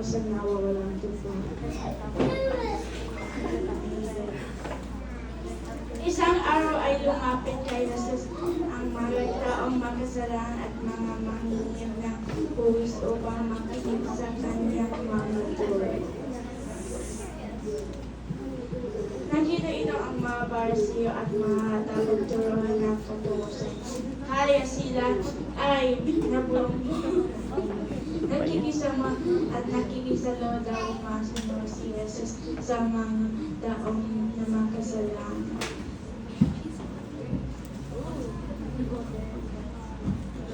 sa nawawalang tupa. Isang araw ay lumapit kay Jesus ang mga taong makasalanan at mga manghihirap ng buwis upang makinig sa kanyang mga turo. Nakita ito ang mga Parisiyo at mga tagapagturuan na patungo. Kaya sila ay nakikisama at nakikisalo daw masunod si Jesus sa mga taong na makasalanan.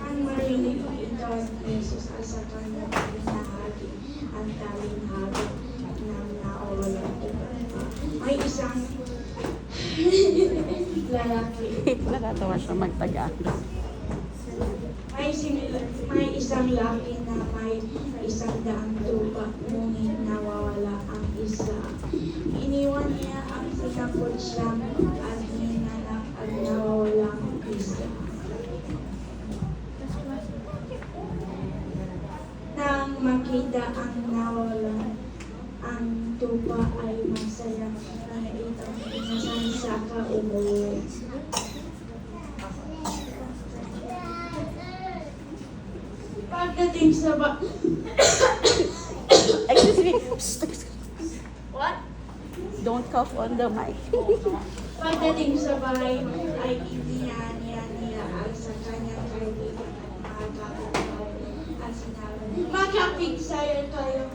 Ang marinig ito ni Jesus ay sa kanyang pinahagi ang talinhaga ng nawawalang tupa. May isang lalaki. Nakatawa siya magtagalog. May isang laki na may 100 tupa, ngunit nawawala ang isa. Iniwan niya ang sinapot siyam at hinanap at nawawala ang isa. Nang makita ang nawawalan ang tupa ay masaya na itong inasansaka umuwi. Pagdating sa Excuse me. What? Don't cough on the mic. Pagdating sa bahay ay iniyan niya ay sa kanyang kaibigan at mga kapitbahay at sinabi, "Magkapigsayan kayo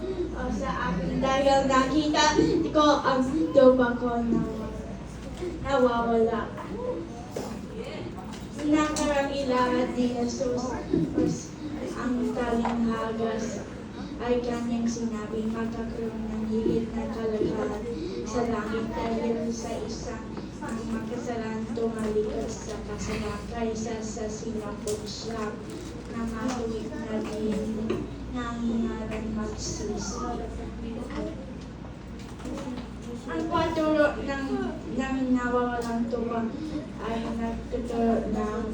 sa akin dahil nakita ko ang tupa ko na nawawala." Nakarangila ni Jesus ang talinghagas ay kanyang sinabi, magkakaroon ng higit na kalagahan sa langit dahil sa isang ang makasalanan tumalikas sa kasalanan kaysa sa sinapot siya na matuwid na din nangingaran magsisi. Ang paturo ng nawawalang tupa ay nagtuturo ng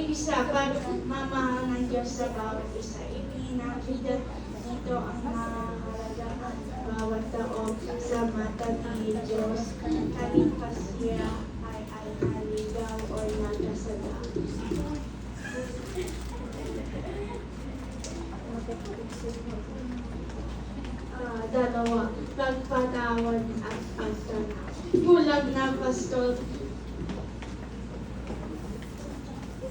isa, pagmamahal ng Diyos sa bawat isa. Ipinakita dito ang mahalaga ng bawat tao sa mata ni Diyos, kahit pa siya ay naligaw o nakasala. Dalawa, pagpatawad at pagtanaw. Bulag na pastol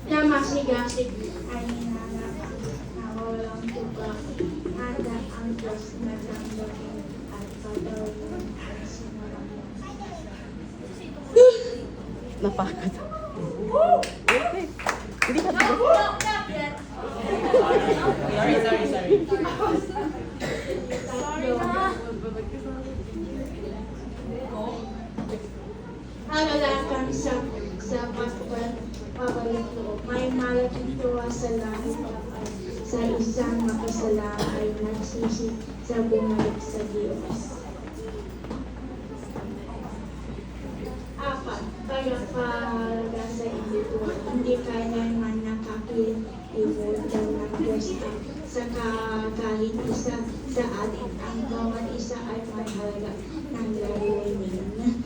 na masigasig ay hinanap ang nawawalang tupa. Handa ang Diyos na damdamin at patawin ang sinurang. Napakot. Wait. Hindi ka Sorry. Hagalakan sa pabalik loob. May malaking tuwa sa langit kapag sa isang makasalanan ay nagsisi sa bumalik sa Diyos. 4. Pagpapalaga sa individual. Hindi kailanman nakakilimutan ng Diyos sa kahit isa sa atin. Ang bawat isa ay may halaga ng layunin.